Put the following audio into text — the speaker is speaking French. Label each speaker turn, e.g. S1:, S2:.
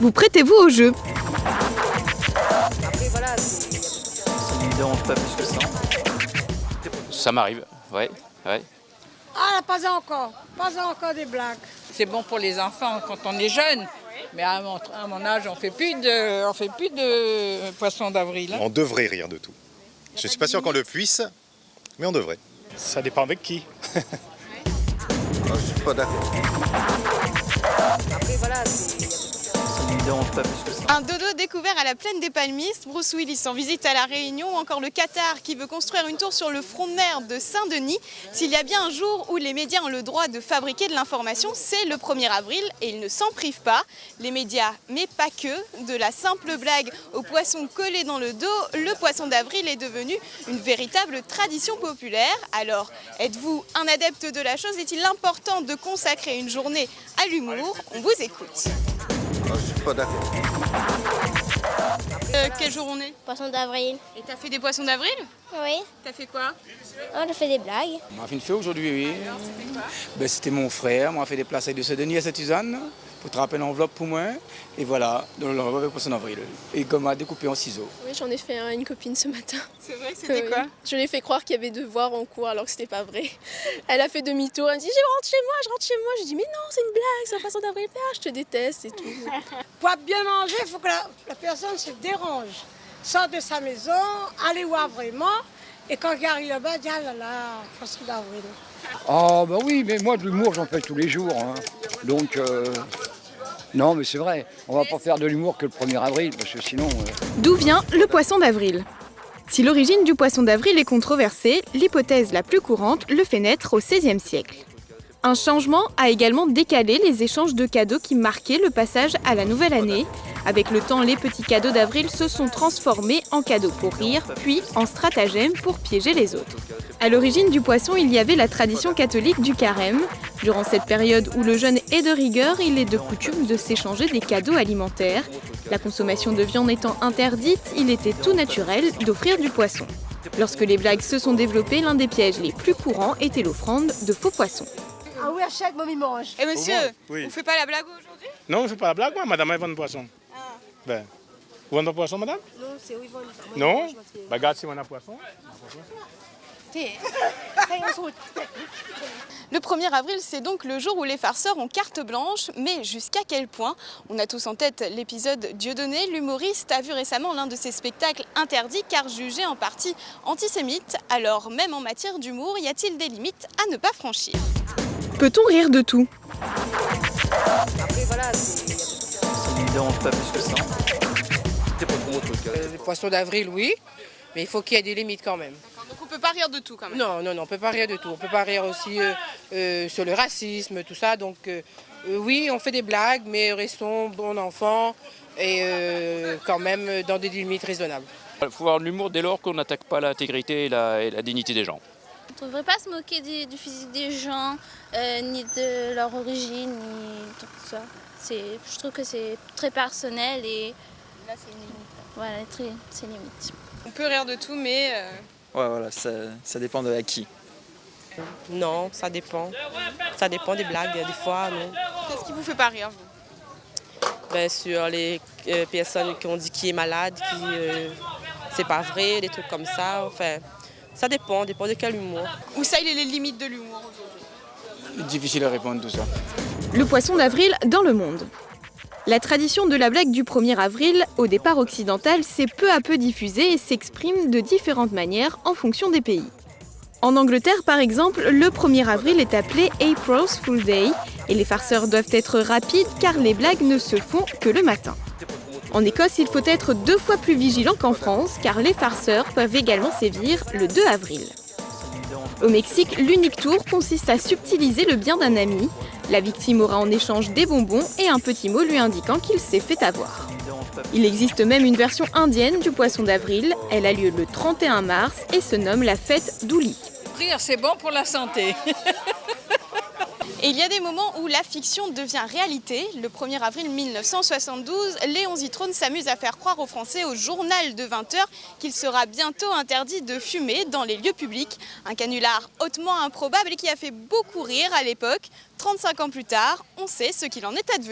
S1: vous prêtez-vous au jeu.
S2: Après, voilà, ça
S3: Ça me dérange pas plus que ça. Ça m'arrive, ouais.
S4: Ah, pas encore des blagues.
S5: C'est bon pour les enfants quand on est jeune. Mais à mon âge, on fait plus de poisson d'avril.
S6: On devrait rire de tout. Je ne suis pas sûr qu'on le puisse, mais on devrait.
S7: Ça dépend avec qui.
S8: Je suis pas d'accord.
S2: Après, voilà,
S3: Ça me dérange pas plus que ça.
S1: Un dodo découvert à la plaine des Palmistes, Bruce Willis en visite à La Réunion ou encore le Qatar qui veut construire une tour sur le front de mer de Saint-Denis. S'il y a bien un jour où les médias ont le droit de fabriquer de l'information, c'est le 1er avril et ils ne s'en privent pas. Les médias, mais pas que. De la simple blague au poisson collé dans le dos, le poisson d'avril est devenu une véritable tradition populaire. Alors, êtes-vous un adepte de la chose? Est-il important de consacrer une journée à l'humour? On vous écoute.
S8: Je suis pas d'accord.
S1: Quel jour on est?
S9: Poisson d'avril.
S1: Et t'as fait des poissons d'avril?
S9: Oui.
S1: T'as fait quoi?
S9: On a fait des blagues.
S10: On a fait une fête aujourd'hui, oui. C'était mon frère, moi, a fait des places avec de Saint-Denis à Saint-Suzanne pour trapper une enveloppe pour moi. Et voilà, dans l'enveloppe avec poisson d'avril. Et comme a découpé en ciseaux.
S11: Oui, j'en ai fait à une copine ce matin.
S1: C'est vrai, c'était quoi?
S11: Je lui ai fait croire qu'il y avait devoir en cours alors que c'était pas vrai. Elle a fait demi-tour, elle me dit je rentre chez moi. Je dis mais non, c'est une blague, c'est un poisson d'avril. Ah, je te déteste et tout.
S4: Pour bien manger, il faut que la personne se dérange. Sort de sa maison, aller voir vraiment. Et quand il arrive là-bas, il dit ah là là, poisson d'avril.
S12: Ah bah oui, mais moi de l'humour j'en fais tous les jours. Hein. Donc non mais c'est vrai, on va pas faire de l'humour que le 1er avril parce que sinon...
S1: D'où vient le poisson d'avril? Si l'origine du poisson d'avril est controversée, l'hypothèse la plus courante le fait naître au XVIe siècle. Un changement a également décalé les échanges de cadeaux qui marquaient le passage à la nouvelle année. Avec le temps, les petits cadeaux d'avril se sont transformés en cadeaux pour rire, puis en stratagèmes pour piéger les autres. À l'origine du poisson, il y avait la tradition catholique du carême. Durant cette période où le jeûne est de rigueur, il est de coutume de s'échanger des cadeaux alimentaires. La consommation de viande étant interdite, il était tout naturel d'offrir du poisson. Lorsque les blagues se sont développées, l'un des pièges les plus courants était l'offrande de faux poissons.
S4: Ah oui, achète, mamie mange.
S1: Et monsieur,
S7: Oui.
S1: vous faites pas la blague aujourd'hui?
S7: Non, je ne fais pas la blague, moi, madame, elle vend le poisson. Ben, vous vendez le poisson, madame?
S4: Non, c'est où ils vendent.
S7: Non? Ben, regarde si on a poisson.
S1: Le 1er avril, c'est donc le jour où les farceurs ont carte blanche, mais jusqu'à quel point? On a tous en tête l'épisode Dieudonné, l'humoriste a vu récemment l'un de ses spectacles interdits car jugé en partie antisémite. Alors même en matière d'humour, y a-t-il des limites à ne pas franchir? Peut-on rire de tout?
S2: après, voilà,
S3: Ça me dérange pas plus que ça. C'est pas trop mon truc.
S5: Les poissons d'avril, oui. Mais il faut qu'il y ait des limites quand même.
S1: Donc on peut pas rire de tout quand même?
S5: Non, on ne peut pas rire de tout. On ne peut pas rire aussi sur le racisme, tout ça. Donc oui, on fait des blagues, mais restons bons enfants et quand même dans des limites raisonnables.
S3: Il faut avoir de l'humour dès lors qu'on n'attaque pas l'intégrité et la dignité des gens.
S9: On ne devrait pas se moquer du physique des gens, ni de leur origine, ni tout ça. Je trouve que c'est très personnel et là c'est une limite. Voilà, c'est limite.
S1: On peut rire de tout, mais...
S13: Ouais, voilà, ça dépend de à qui.
S2: Non, ça dépend. Ça dépend des blagues, des fois, non.
S1: Qu'est-ce qui vous fait pas rire, vous?
S2: Ben, sur les personnes qui ont dit qui est malade, qui c'est pas vrai, des trucs comme ça. Enfin, ça dépend de quel humour.
S1: Où ça, il est les limites de l'humour aujourd'hui?
S10: Difficile à répondre tout ça.
S1: Le poisson d'avril dans le monde. La tradition de la blague du 1er avril, au départ occidental, s'est peu à peu diffusée et s'exprime de différentes manières en fonction des pays. En Angleterre, par exemple, le 1er avril est appelé April's Fool Day et les farceurs doivent être rapides car les blagues ne se font que le matin. En Écosse, il faut être 2 fois plus vigilant qu'en France car les farceurs peuvent également sévir le 2 avril. Au Mexique, l'unique tour consiste à subtiliser le bien d'un ami. La victime aura en échange des bonbons et un petit mot lui indiquant qu'il s'est fait avoir. Il existe même une version indienne du poisson d'avril. Elle a lieu le 31 mars et se nomme la fête d'Holi.
S5: Rire, c'est bon pour la santé.
S1: Et il y a des moments où la fiction devient réalité. Le 1er avril 1972, Léon Zitrone s'amuse à faire croire aux Français au journal de 20h qu'il sera bientôt interdit de fumer dans les lieux publics. Un canular hautement improbable et qui a fait beaucoup rire à l'époque. 35 ans plus tard, on sait ce qu'il en est advenu.